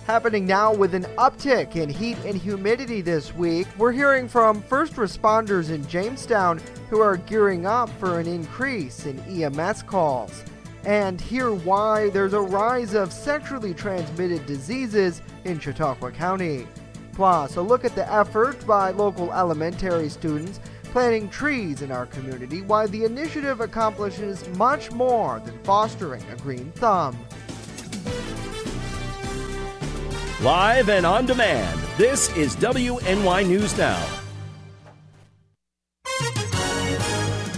Happening now with an uptick in heat and humidity this week. We're hearing from first responders in Jamestown who are gearing up for an increase in EMS calls. And hear why there's a rise of sexually transmitted diseases in Chautauqua County. Plus, a look at the effort by local elementary students planting trees in our community, why the initiative accomplishes much more than fostering a green thumb. Live and on demand, this is WNY News Now.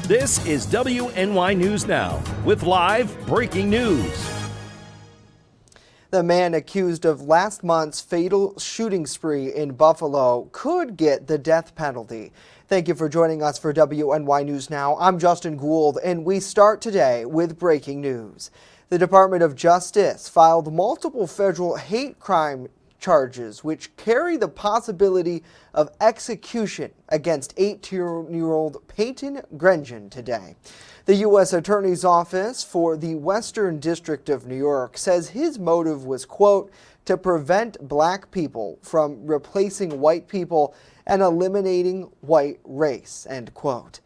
This is WNY News Now with live breaking news. The man accused of last month's fatal shooting spree in Buffalo could get the death penalty. Thank you for joining us for WNY News Now. I'm Justin Gould, and we start today with breaking news. The Department of Justice filed multiple federal hate crime charges which carry the possibility of execution against 18-year-old Payton Grenjen today. The U.S. Attorney's Office for the Western District of New York says his motive was, quote, to prevent black people from replacing white people and eliminating white race, end quote.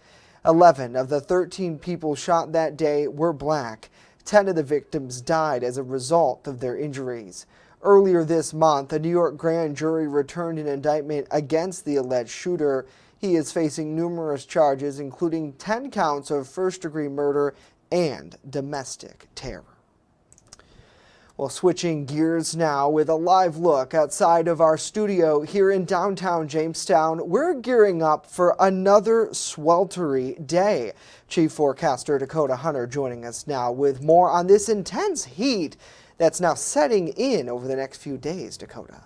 11 of the 13 people shot that day were black. 10 of the victims died as a result of their injuries. Earlier this month, a New York grand jury returned an indictment against the alleged shooter. He is facing numerous charges, including 10 counts of first-degree murder and domestic terror. Well, switching gears now with a live look outside of our studio here in downtown Jamestown, we're gearing up for another sweltery day. Chief Forecaster Dakota Hunter joining us now with more on this intense heat that's now setting in over the next few days. Dakota.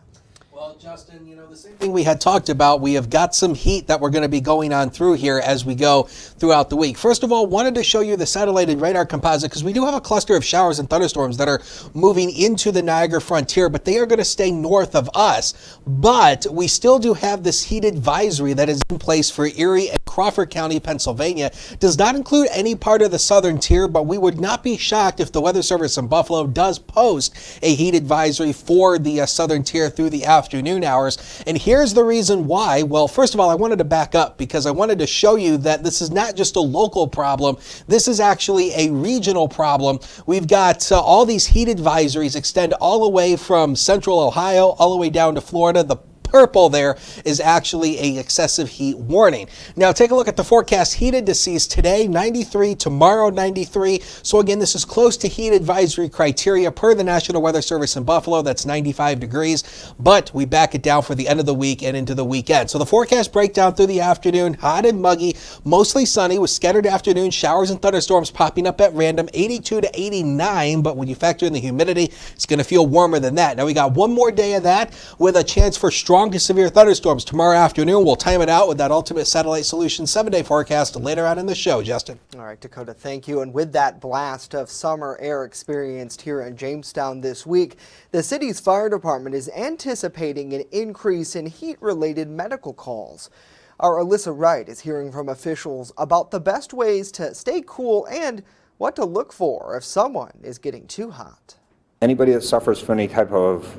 Well, Justin, the same thing we had talked about. We have got some heat that we're going to be going on through here as we go throughout the week. First of all, wanted to show you the satellited radar composite because we do have a cluster of showers and thunderstorms that are moving into the Niagara frontier, but they are going to stay north of us. But we still do have this heat advisory that is in place for Erie and Crawford County, Pennsylvania. Does not include any part of the southern tier, but we would not be shocked if the Weather Service in Buffalo does post a heat advisory for the southern tier through the afternoon hours. And here's the reason why. Well, first of all, I wanted to back up because I wanted to show you that this is not just a local problem. This is actually a regional problem. We've got all these heat advisories extend all the way from central Ohio all the way down to Florida. The purple there is actually a excessive heat warning. Now take a look at the forecast. Heat indices today 93, tomorrow 93. So again, this is close to heat advisory criteria per the National Weather Service in Buffalo. That's 95 degrees, but we back it down for the end of the week and into the weekend. So the forecast breakdown through the afternoon, hot and muggy, mostly sunny with scattered afternoon showers and thunderstorms popping up at random, 82 to 89, but when you factor in the humidity, it's going to feel warmer than that. Now we got one more day of that with a chance for strong to severe thunderstorms tomorrow afternoon. We'll time it out with that Ultimate Satellite Solutions 7-day forecast later on in the show, Justin. All right, Dakota, thank you. And with that blast of summer air experienced here in Jamestown this week, the city's fire department is anticipating an increase in heat-related medical calls. Our Alyssa Wright is hearing from officials about the best ways to stay cool and what to look for if someone is getting too hot. Anybody that suffers from any type of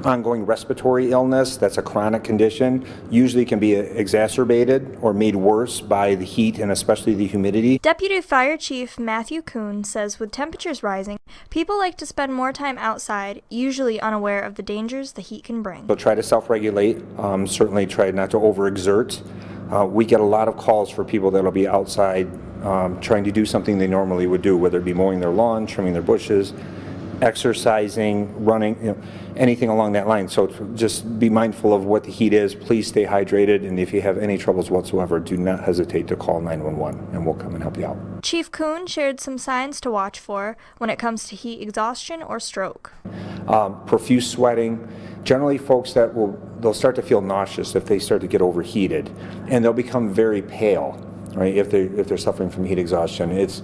ongoing respiratory illness, that's a chronic condition, usually can be exacerbated or made worse by the heat and especially the humidity. Deputy Fire Chief Matthew Kuhn says with temperatures rising, people like to spend more time outside, usually unaware of the dangers the heat can bring. So try to self-regulate, certainly try not to overexert. We get a lot of calls for people that'll be outside trying to do something they normally would do, whether it be mowing their lawn, trimming their bushes, exercising, running, anything along that line. So just be mindful of what the heat is. Please stay hydrated, and if you have any troubles whatsoever, do not hesitate to call 911 and we'll come and help you out. Chief Kuhn shared some signs to watch for when it comes to heat exhaustion or stroke. Profuse sweating. Generally, folks they'll start to feel nauseous if they start to get overheated, and they'll become very pale, right? If they're suffering from heat exhaustion, it's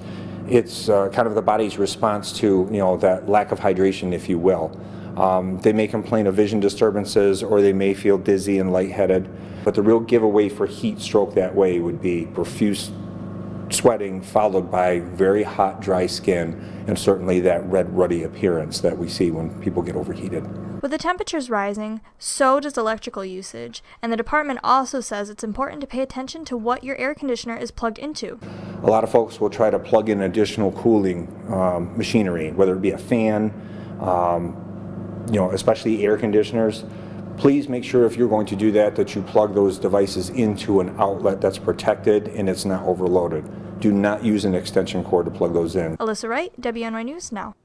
kind of the body's response to that lack of hydration, if you will. They may complain of vision disturbances, or they may feel dizzy and lightheaded. But the real giveaway for heat stroke that way would be profuse sweating, followed by very hot, dry skin, and certainly that red, ruddy appearance that we see when people get overheated. With the temperatures rising, so does electrical usage, and the department also says it's important to pay attention to what your air conditioner is plugged into. A lot of folks will try to plug in additional cooling machinery, whether it be a fan, especially air conditioners. Please make sure if you're going to do that, that you plug those devices into an outlet that's protected and it's not overloaded. Do not use an extension cord to plug those in. Alyssa Wright, WNY News Now.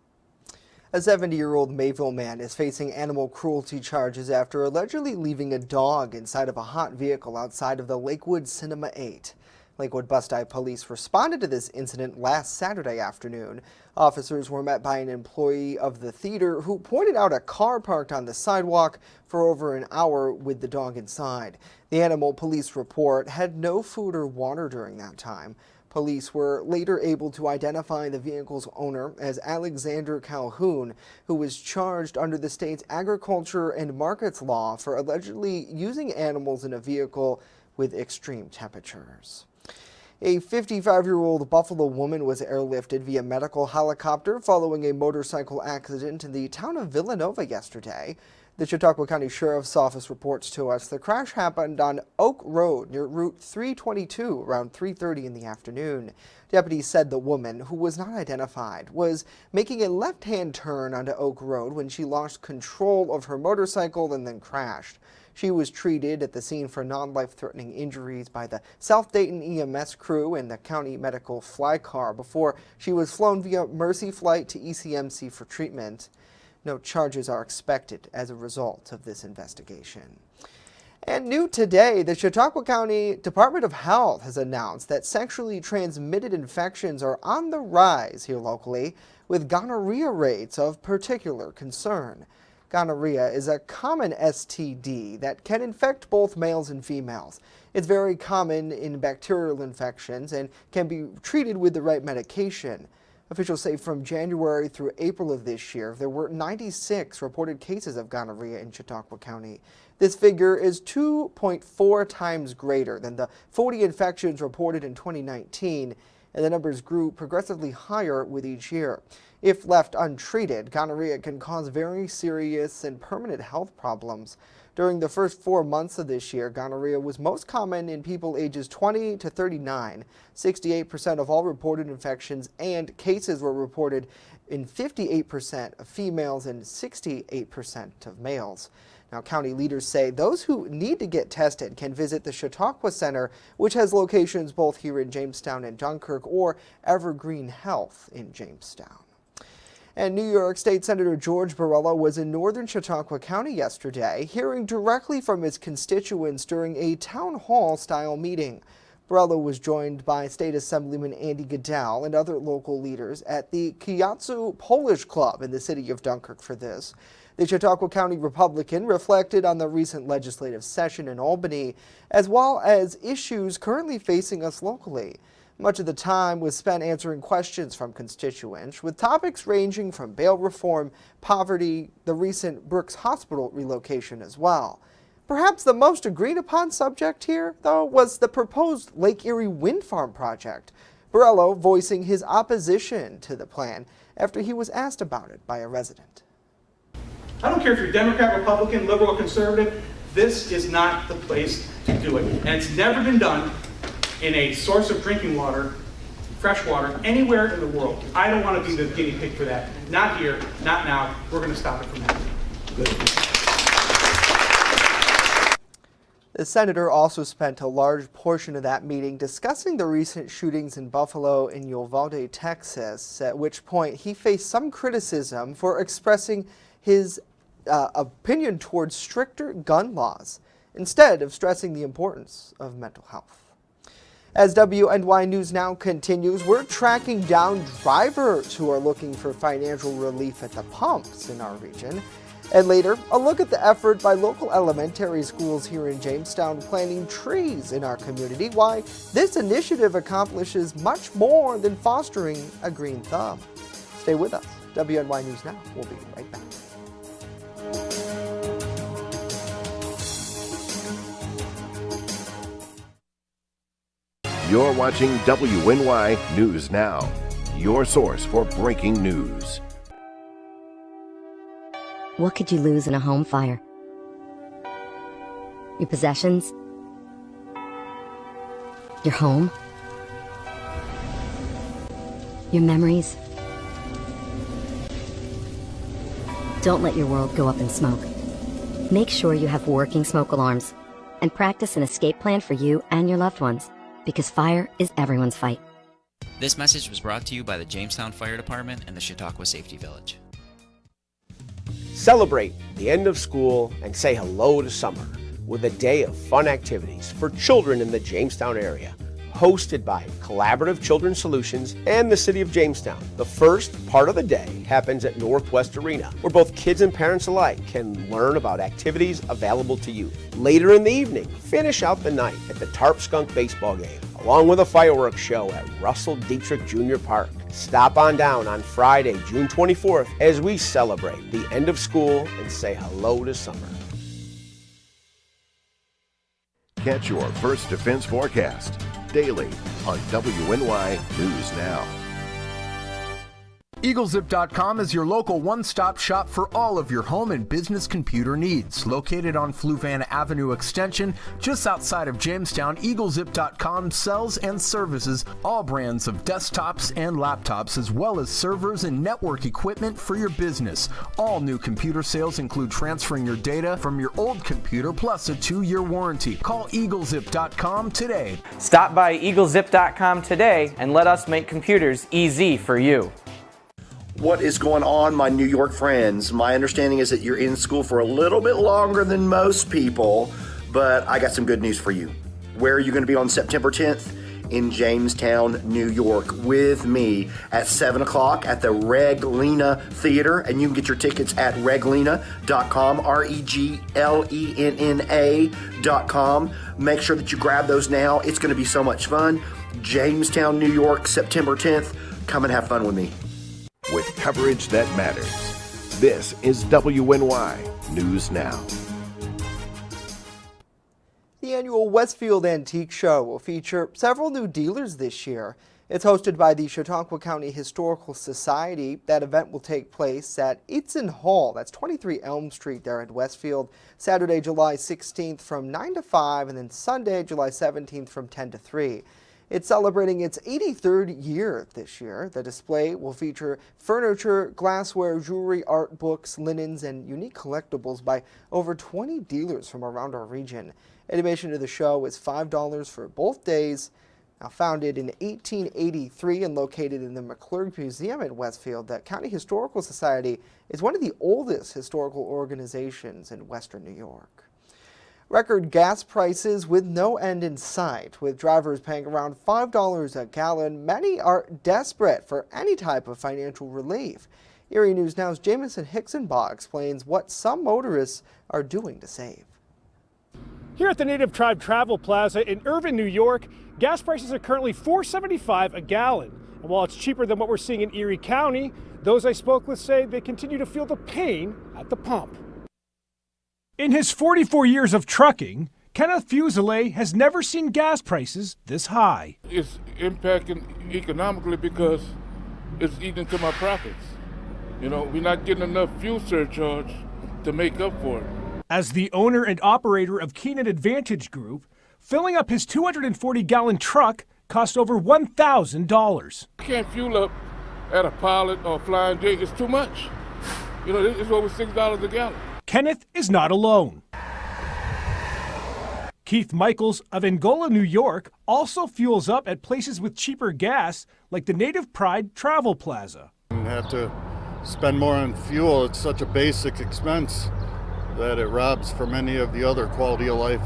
A 70-year-old Mayville man is facing animal cruelty charges after allegedly leaving a dog inside of a hot vehicle outside of the Lakewood Cinema 8. Lakewood Bus-Dive police responded to this incident last Saturday afternoon. Officers were met by an employee of the theater who pointed out a car parked on the sidewalk for over an hour with the dog inside. The animal police report had no food or water during that time. Police were later able to identify the vehicle's owner as Alexander Calhoun, who was charged under the state's agriculture and markets law for allegedly using animals in a vehicle with extreme temperatures. A 55-year-old Buffalo woman was airlifted via medical helicopter following a motorcycle accident in the town of Villanova yesterday. The Chautauqua County Sheriff's Office reports to us the crash happened on Oak Road near Route 322 around 3:30 in the afternoon. Deputies said the woman, who was not identified, was making a left-hand turn onto Oak Road when she lost control of her motorcycle and then crashed. She was treated at the scene for non-life-threatening injuries by the South Dayton EMS crew and the county medical fly car before she was flown via Mercy flight to ECMC for treatment. No charges are expected as a result of this investigation. And new today, the Chautauqua County Department of Health has announced that sexually transmitted infections are on the rise here locally, with gonorrhea rates of particular concern. Gonorrhea is a common STD that can infect both males and females. It's very common in bacterial infections and can be treated with the right medication. Officials say from January through April of this year, there were 96 reported cases of gonorrhea in Chautauqua County. This figure is 2.4 times greater than the 40 infections reported in 2019, and the numbers grew progressively higher with each year. If left untreated, gonorrhea can cause very serious and permanent health problems. During the first 4 months of this year, gonorrhea was most common in people ages 20 to 39. 68% of all reported infections and cases were reported in 58% of females and 68% of males. Now, county leaders say those who need to get tested can visit the Chautauqua Center, which has locations both here in Jamestown and Dunkirk, or Evergreen Health in Jamestown. And New York State Senator George Borrello was in northern Chautauqua County yesterday, hearing directly from his constituents during a town hall-style meeting. Borrello was joined by State Assemblyman Andy Goodell and other local leaders at the Kiatsu Polish Club in the city of Dunkirk for this. The Chautauqua County Republican reflected on the recent legislative session in Albany, as well as issues currently facing us locally. Much of the time was spent answering questions from constituents, with topics ranging from bail reform, poverty, the recent Brooks Hospital relocation as well. Perhaps the most agreed upon subject here, though, was the proposed Lake Erie wind farm project. Borrello voicing his opposition to the plan after he was asked about it by a resident. I don't care if you're Democrat, Republican, liberal, or conservative, this is not the place to do it. And it's never been done in a source of drinking water, fresh water, anywhere in the world. I don't want to be the guinea pig for that. Not here, not now. We're going to stop it from happening. The senator also spent a large portion of that meeting discussing the recent shootings in Buffalo and Uvalde, Texas, at which point he faced some criticism for expressing his opinion towards stricter gun laws, instead of stressing the importance of mental health. As WNY News Now continues, we're tracking down drivers who are looking for financial relief at the pumps in our region. And later, a look at the effort by local elementary schools here in Jamestown planting trees in our community, why this initiative accomplishes much more than fostering a green thumb. Stay with us. WNY News Now. We'll be right back. You're watching WNY News Now, your source for breaking news. What could you lose in a home fire? Your possessions? Your home? Your memories? Don't let your world go up in smoke. Make sure you have working smoke alarms and practice an escape plan for you and your loved ones, because fire is everyone's fight. This message was brought to you by the Jamestown Fire Department and the Chautauqua Safety Village. Celebrate the end of school and say hello to summer with a day of fun activities for children in the Jamestown area, hosted by Collaborative Children's Solutions and the City of Jamestown. The first part of the day happens at Northwest Arena, where both kids and parents alike can learn about activities available to youth. Later in the evening, finish out the night at the Tarp Skunk baseball game, along with a fireworks show at Russell Dietrich Jr. Park. Stop on down on Friday, June 24th, as we celebrate the end of school and say hello to summer. Catch your First Defense forecast daily on WNY News Now. EagleZip.com is your local one-stop shop for all of your home and business computer needs. Located on Fluvan Avenue Extension, just outside of Jamestown, EagleZip.com sells and services all brands of desktops and laptops, as well as servers and network equipment for your business. All new computer sales include transferring your data from your old computer, plus a 2-year warranty. Call EagleZip.com today. Stop by EagleZip.com today and let us make computers easy for you. What is going on, my New York friends? My understanding is that you're in school for a little bit longer than most people, but I got some good news for you. Where are you going to be on September 10th? In Jamestown, New York, with me at 7 o'clock at the Reglena Theater, and you can get your tickets at reglena.com, REGLENNA.com. Make sure that you grab those now. It's going to be so much fun. Jamestown, New York, September 10th. Come and have fun with me. With coverage that matters, this is WNY News Now. The annual Westfield Antique Show will feature several new dealers this year. It's hosted by the Chautauqua County Historical Society. That event will take place at Eaton Hall. That's 23 Elm Street there in Westfield. Saturday, July 16th from 9 to 5, and then Sunday, July 17th from 10 to 3. It's celebrating its 83rd year this year. The display will feature furniture, glassware, jewelry, art, books, linens, and unique collectibles by over 20 dealers from around our region. Admission to the show is $5 for both days. Now founded in 1883 and located in the McClurg Museum in Westfield, the County Historical Society is one of the oldest historical organizations in Western New York. Record gas prices with no end in sight. With drivers paying around $5 a gallon, many are desperate for any type of financial relief. Erie News Now's Jamison Hicksonbaugh explains what some motorists are doing to save. Here at the Native Tribe Travel Plaza in Irvine, New York, gas prices are currently $4.75 a gallon. And while it's cheaper than what we're seeing in Erie County, those I spoke with say they continue to feel the pain at the pump. In his 44 years of trucking, Kenneth Fuselier has never seen gas prices this high. It's impacting economically because it's eating into my profits. You know, we're not getting enough fuel surcharge to make up for it. As the owner and operator of Keenan Advantage Group, filling up his 240-gallon truck cost over $1,000. You can't fuel up at a Pilot or Flying J. It's too much. You know, it's over $6 a gallon. Kenneth is not alone. Keith Michaels of Angola, New York, also fuels up at places with cheaper gas like the Native Pride Travel Plaza. You have to spend more on fuel. It's such a basic expense that it robs from any of the other quality of life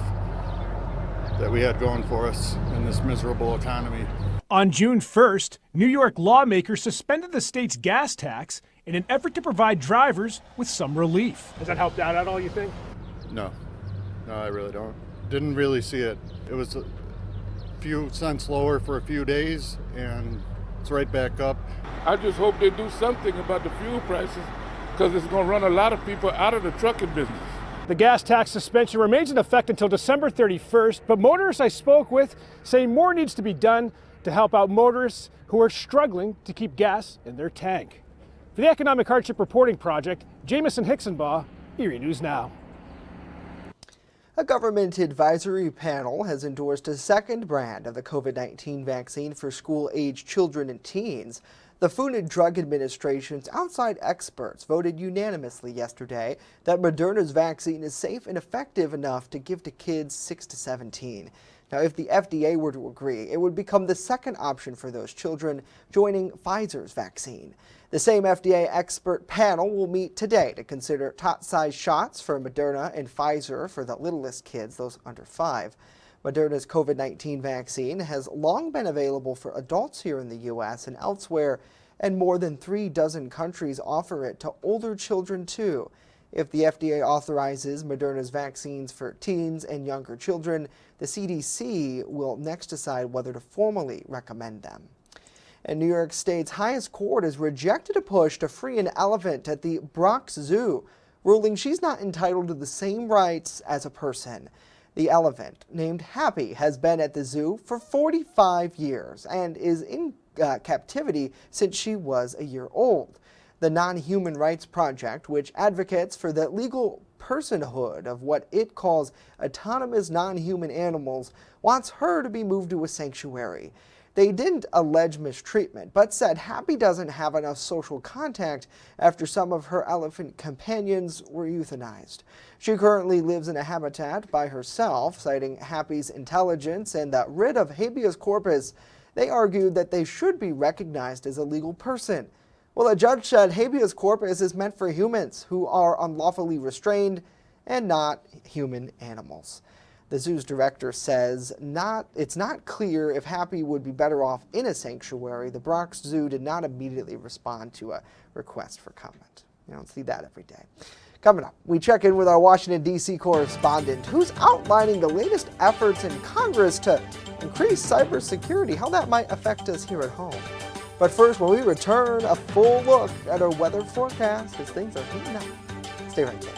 that we had going for us in this miserable economy. On June 1st, New York lawmakers suspended the state's gas tax in an effort to provide drivers with some relief. Has that helped out at all, you think? No, I really don't. Didn't really see it. It was a few cents lower for a few days, and it's right back up. I just hope they do something about the fuel prices, because it's going to run a lot of people out of the trucking business. The gas tax suspension remains in effect until December 31st, but motorists I spoke with say more needs to be done to help out motorists who are struggling to keep gas in their tank. For the Economic Hardship Reporting Project, Jameson Hicksonbaugh, Erie News Now. A government advisory panel has endorsed a second brand of the COVID-19 vaccine for school-age children and teens. The Food and Drug Administration's outside experts voted unanimously yesterday that Moderna's vaccine is safe and effective enough to give to kids 6 to 17. Now, if the FDA were to agree, it would become the second option for those children, joining Pfizer's vaccine. The same FDA expert panel will meet today to consider tot-sized shots for Moderna and Pfizer for the littlest kids, those under 5. Moderna's COVID-19 vaccine has long been available for adults here in the U.S. and elsewhere, and more than 3 dozen countries offer it to older children too. If the FDA authorizes Moderna's vaccines for teens and younger children, the CDC will next decide whether to formally recommend them. And New York State's highest court has rejected a push to free an elephant at the Bronx Zoo, ruling she's not entitled to the same rights as a person. The elephant, named Happy, has been at the zoo for 45 years and is in captivity since she was a year old. The Non-Human Rights Project, which advocates for the legal personhood of what it calls autonomous non-human animals, wants her to be moved to a sanctuary. They didn't allege mistreatment, but said Happy doesn't have enough social contact after some of her elephant companions were euthanized. She currently lives in a habitat by herself, citing Happy's intelligence and the writ of habeas corpus. They argued that they should be recognized as a legal person. Well, a judge said habeas corpus is meant for humans who are unlawfully restrained and not human animals. The zoo's director says it's not clear if Happy would be better off in a sanctuary. The Bronx Zoo did not immediately respond to a request for comment. You don't see that every day. Coming up, we check in with our Washington, D.C. correspondent who's outlining the latest efforts in Congress to increase cybersecurity, how that might affect us here at home. But first, when we return, a full look at our weather forecast as things are heating up. Stay right there.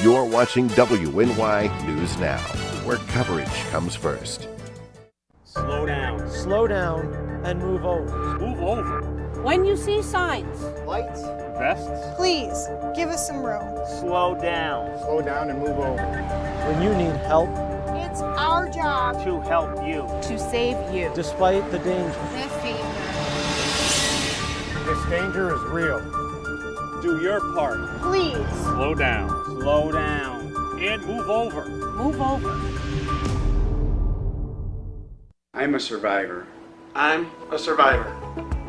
You're watching WNY News Now, where coverage comes first. Slow down. Slow down and move over. Move over. When you see signs, Lights. Vests. please give us some room. Slow down. Slow down and move over. When you need help, It's our job To help you. to save you. despite the danger. This danger is real. Do your part. Please Slow down. Slow down. And move over. move over. I'm a survivor. I'm a survivor.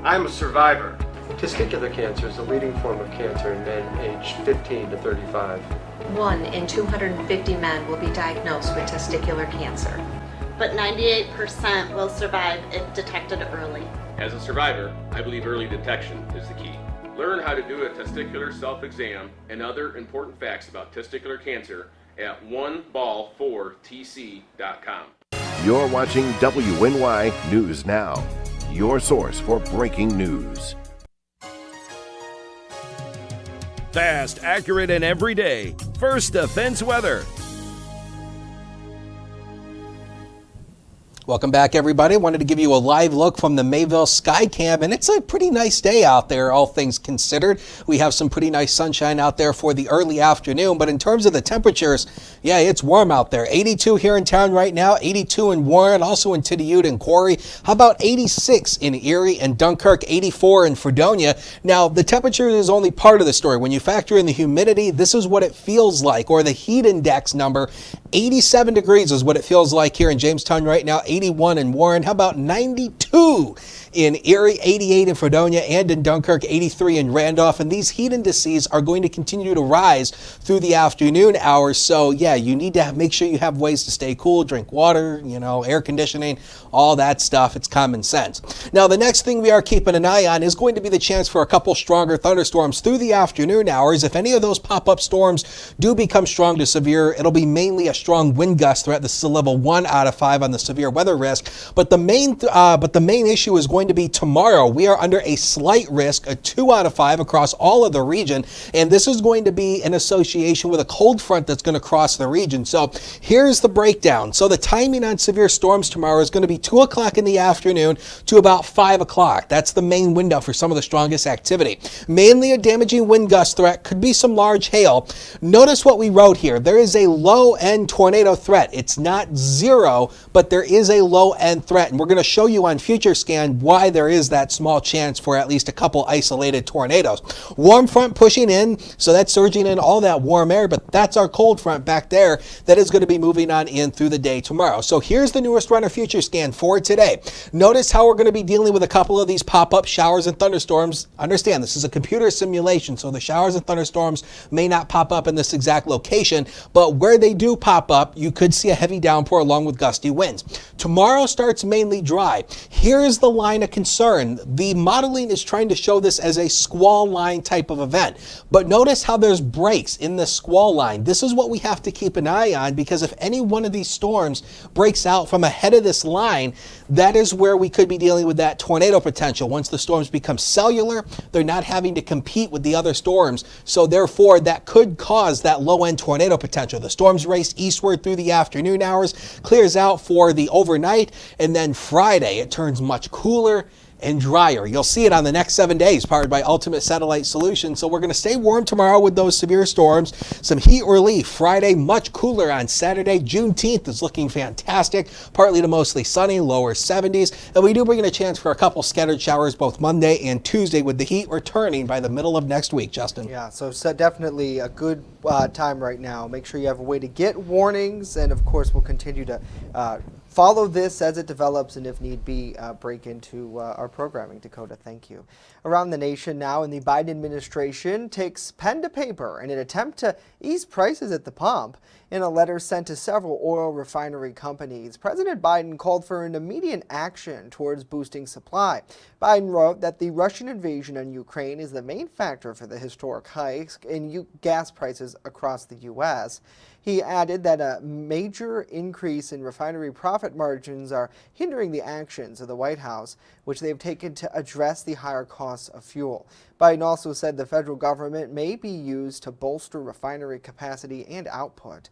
I'm a survivor. Testicular cancer is the leading form of cancer in men aged 15 to 35. 1 in 250 men will be diagnosed with testicular cancer. But 98% will survive if detected early. As a survivor, I believe early detection is the key. Learn how to do a testicular self-exam and other important facts about testicular cancer at oneball4tc.com. You're watching WNY News Now, your source for breaking news. Fast, accurate, and everyday. First Defense Weather. Welcome back, everybody. Wanted to give you a live look from the Mayville Skycam, and it's a pretty nice day out there, all things considered. We have some pretty nice sunshine out there for the early afternoon, but in terms of the temperatures, yeah, it's warm out there. 82 here in town right now, 82 in Warren, also in Tidioute and Quarry. How about 86 in Erie and Dunkirk, 84 in Fredonia? Now, the temperature is only part of the story. When you factor in the humidity, this is what it feels like, or the heat index number. 87 degrees is what it feels like here in Jamestown right now. 81 in Warren. How about 92 in Erie, 88 in Fredonia, and in Dunkirk, 83 in Randolph. And these heat indices are going to continue to rise through the afternoon hours. So yeah, you need to make sure you have ways to stay cool, drink water, air conditioning, all that stuff. It's common sense. Now, the next thing we are keeping an eye on is going to be the chance for a couple stronger thunderstorms through the afternoon hours. If any of those pop-up storms do become strong to severe, it'll be mainly a strong wind gust threat. This is a level 1 out of 5 on the severe weather weather risk. But the main issue is going to be tomorrow. We are under a slight risk, a 2 out of 5 across all of the region, and this is going to be in association with a cold front that's going to cross the region. So here's the breakdown. So the timing on severe storms tomorrow is going to be 2 o'clock in the afternoon to about 5 o'clock. That's the main window for some of the strongest activity. Mainly a damaging wind gust threat, could be some large hail. Notice what we wrote here. There is a low-end tornado threat. It's not zero, but there is a low-end threat, and we're going to show you on Future Scan why there is that small chance for at least a couple isolated tornadoes. Warm front pushing in, so that's surging in all that warm air, but that's our cold front back there that is going to be moving on in through the day tomorrow. So here's the newest runner Future Scan for today. Notice how we're going to be dealing with a couple of these pop-up showers and thunderstorms. Understand, this is a computer simulation, so the showers and thunderstorms may not pop up in this exact location, but where they do pop up, you could see a heavy downpour along with gusty winds. Tomorrow starts mainly dry. Here's the line of concern. The modeling is trying to show this as a squall line type of event, but notice how there's breaks in the squall line. This is what we have to keep an eye on, because if any one of these storms breaks out from ahead of this line, that is where we could be dealing with that tornado potential. Once the storms become cellular, they're not having to compete with the other storms, so therefore that could cause that low-end tornado potential. The storms race eastward through the afternoon hours, clears out for the overnight, and then Friday it turns much cooler and drier. You'll see it on the next 7 days, powered by Ultimate Satellite Solutions. So we're going to stay warm tomorrow with those severe storms. Some heat relief Friday, much cooler on Saturday. Juneteenth is looking fantastic, partly to mostly sunny, lower 70s. And we do bring in a chance for a couple scattered showers both Monday and Tuesday, with the heat returning by the middle of next week, Justin. Yeah, so definitely a good time right now. Make sure you have a way to get warnings, and of course we'll continue to follow this as it develops, and if need be, break into our programming. Dakota, thank you. Around the nation now, and the Biden administration takes pen to paper in an attempt to ease prices at the pump. In a letter sent to several oil refinery companies, President Biden called for an immediate action towards boosting supply. Biden wrote that the Russian invasion on Ukraine is the main factor for the historic hikes in gas prices across the U.S. He added that a major increase in refinery profit margins are hindering the actions of the White House, which they've taken to address the higher costs of fuel. Biden also said the federal government may be used to bolster refinery capacity and output.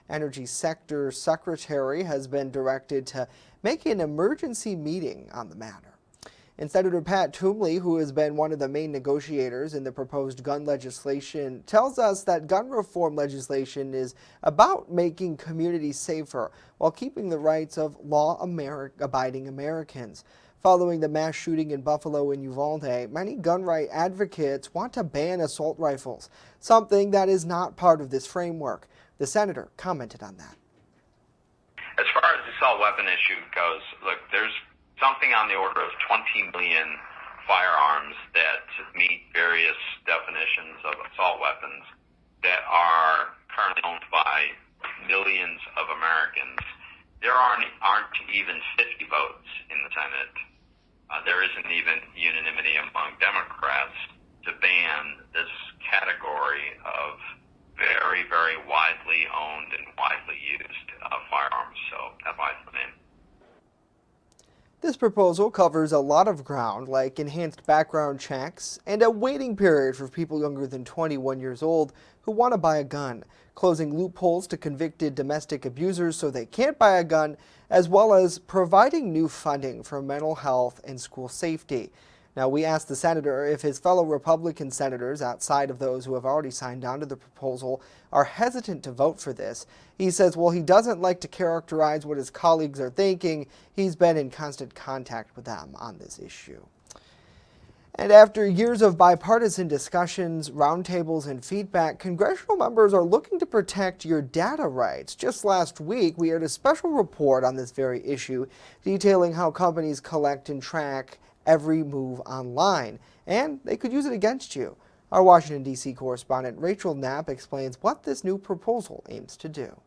Energy Sector Secretary has been directed to make an emergency meeting on the matter. And Senator Pat Toomey, who has been one of the main negotiators in the proposed gun legislation, tells us that gun reform legislation is about making communities safer while keeping the rights of law-abiding Americans. Following the mass shooting in Buffalo and Uvalde, many gun right advocates want to ban assault rifles, something that is not part of this framework. The senator commented on that. As far as the assault weapon issue goes, look, there's something on the order of 20 million firearms that meet various definitions of assault weapons that are currently owned by millions of Americans. There aren't even 50 votes in the Senate. There isn't even unanimity among Democrats to ban this category of very, very widely owned and widely used firearms. So that buys them in. This proposal covers a lot of ground, like enhanced background checks and a waiting period for people younger than 21 years old who want to buy a gun, closing loopholes to convicted domestic abusers so they can't buy a gun, as well as providing new funding for mental health and school safety. Now, we asked the senator if his fellow Republican senators, outside of those who have already signed on to the proposal, are hesitant to vote for this. He says, well, he doesn't like to characterize what his colleagues are thinking. He's been in constant contact with them on this issue. And after years of bipartisan discussions, roundtables, and feedback, congressional members are looking to protect your data rights. Just last week, we aired a special report on this very issue, detailing how companies collect and track every move online, and they could use it against you. Our Washington, D.C. correspondent Rachel Knapp explains what this new proposal aims to do.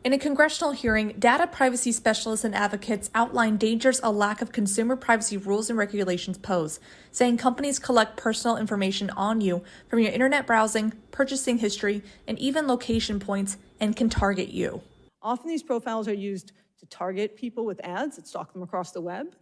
In a congressional hearing, data privacy specialists and advocates outlined dangers a lack of consumer privacy rules and regulations pose, saying companies collect personal information on you from your internet browsing, purchasing history, and even location points, and can target you. Often these profiles are used to target people with ads that stalk them across the web.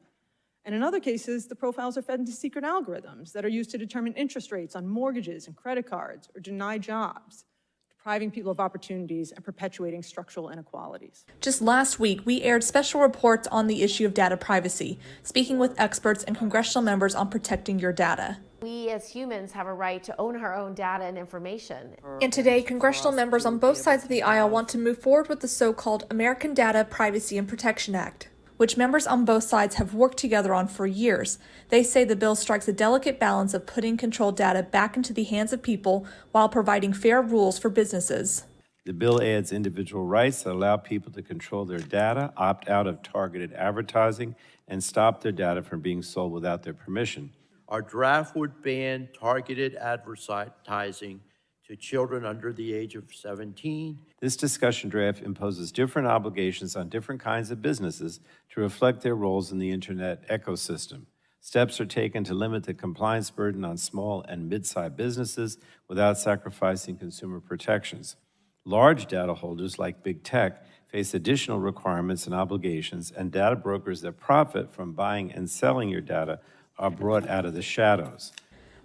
And in other cases, the profiles are fed into secret algorithms that are used to determine interest rates on mortgages and credit cards or deny jobs, depriving people of opportunities and perpetuating structural inequalities. Just last week, we aired special reports on the issue of data privacy, speaking with experts and congressional members on protecting your data. We as humans have a right to own our own data and information. And today, congressional members on both sides of the aisle want to move forward with the so-called American Data Privacy and Protection Act, which members on both sides have worked together on for years. They say the bill strikes a delicate balance of putting controlled data back into the hands of people while providing fair rules for businesses. The bill adds individual rights that allow people to control their data, opt out of targeted advertising, and stop their data from being sold without their permission. Our draft would ban targeted advertising to children under the age of 17. This discussion draft imposes different obligations on different kinds of businesses to reflect their roles in the internet ecosystem. Steps are taken to limit the compliance burden on small and mid-sized businesses without sacrificing consumer protections. Large data holders like big tech face additional requirements and obligations, and data brokers that profit from buying and selling your data are brought out of the shadows.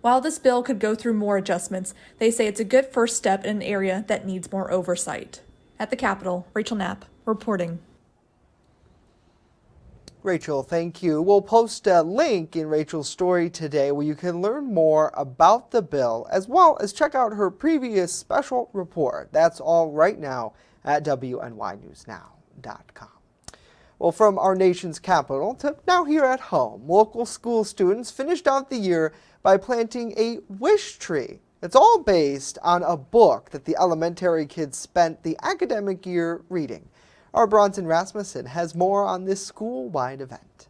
While this bill could go through more adjustments, they say it's a good first step in an area that needs more oversight. At the Capitol, Rachel Knapp reporting. Rachel, thank you. We'll post a link in Rachel's story today where you can learn more about the bill as well as check out her previous special report. That's all right now at WNYNewsNow.com. Well, from our nation's capital to now here at home, local school students finished out the year by planting a wish tree. It's all based on a book that the elementary kids spent the academic year reading. Our Bronson Rasmussen has more on this school-wide event.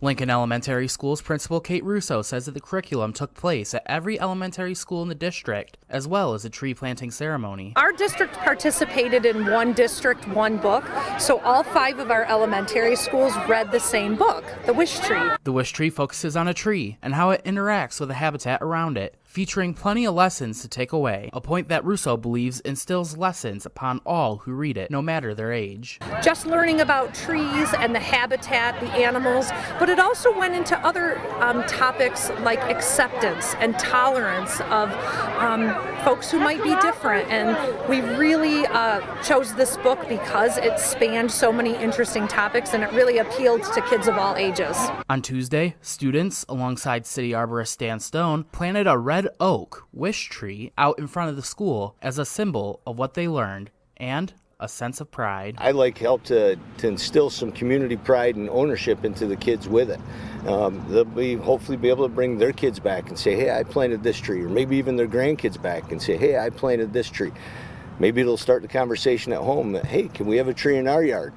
Lincoln Elementary School's principal Kate Russo says that the curriculum took place at every elementary school in the district, as well as a tree planting ceremony. Our district participated in one district, one book, so all 5 of our elementary schools read the same book, The Wishtree. The Wishtree focuses on a tree and how it interacts with the habitat around it, featuring plenty of lessons to take away, a point that Russo believes instills lessons upon all who read it, no matter their age. Just learning about trees and the habitat, the animals, but it also went into other topics like acceptance and tolerance of folks who might be different. And we really chose this book because it spanned so many interesting topics and it really appealed to kids of all ages. On Tuesday, students, alongside City Arborist Dan Stone, planted a red oak wish tree out in front of the school as a symbol of what they learned and a sense of pride. I like help to instill some community pride and ownership into the kids with it. They'll hopefully be able to bring their kids back and say, hey, I planted this tree, or maybe even their grandkids back and say, hey, I planted this tree. Maybe it'll start the conversation at home that, hey, can we have a tree in our yard?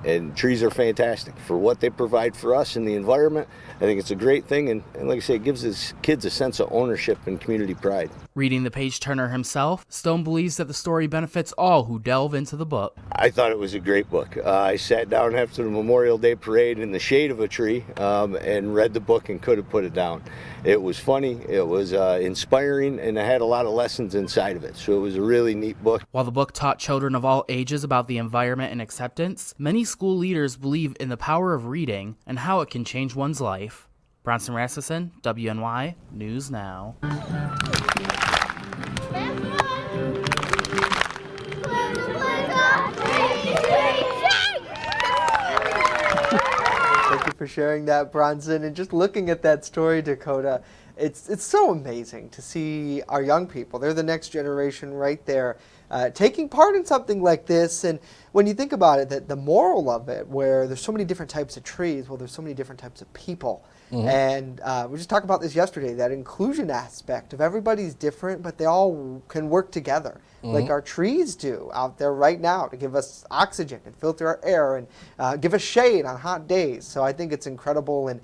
And trees are fantastic for what they provide for us in the environment. I think it's a great thing, and like I say, it gives his kids a sense of ownership and community pride. Reading the page-turner himself, Stone believes that the story benefits all who delve into the book. I thought it was a great book. I sat down after the Memorial Day parade in the shade of a tree and read the book and could have put it down. It was funny, it was inspiring, and it had a lot of lessons inside of it, so it was a really neat book. While the book taught children of all ages about the environment and acceptance, many school leaders believe in the power of reading and how it can change one's life. Bronson Rasmussen, WNY News Now. Thank you for sharing that, Bronson. And just looking at that story, Dakota, it's so amazing to see our young people. They're the next generation right there, taking part in something like this. And when you think about it, that the moral of it, where there's so many different types of trees, well, there's so many different types of people. Mm-hmm. And we just talked about this yesterday, that inclusion aspect of everybody's different, but they all can work together, like our trees do out there right now to give us oxygen and filter our air and give us shade on hot days. So I think it's incredible, and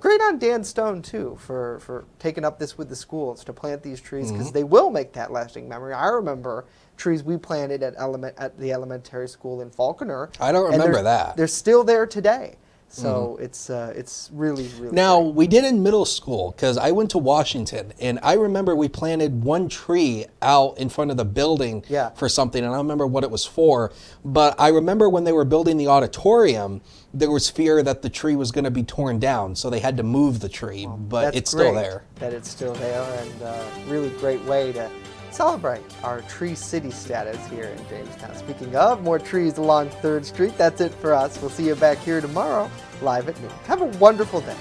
great on Dan Stone, too, for taking up this with the schools to plant these trees, because they will make that lasting memory. I remember trees we planted at the elementary school in Falconer. I don't remember that. They're still there today. So it's really, really Now, great. we did in middle school, because I went to Washington, and I remember we planted one tree out in front of the building for something, and I don't remember what it was for, but I remember when they were building the auditorium, there was fear that the tree was going to be torn down, so they had to move the tree, but That's it's still great there. That it's still there, and really great way to celebrate our tree city status here in Jamestown. Speaking of more trees along 3rd Street, that's it for us. We'll see you back here tomorrow, live at noon. Have a wonderful day.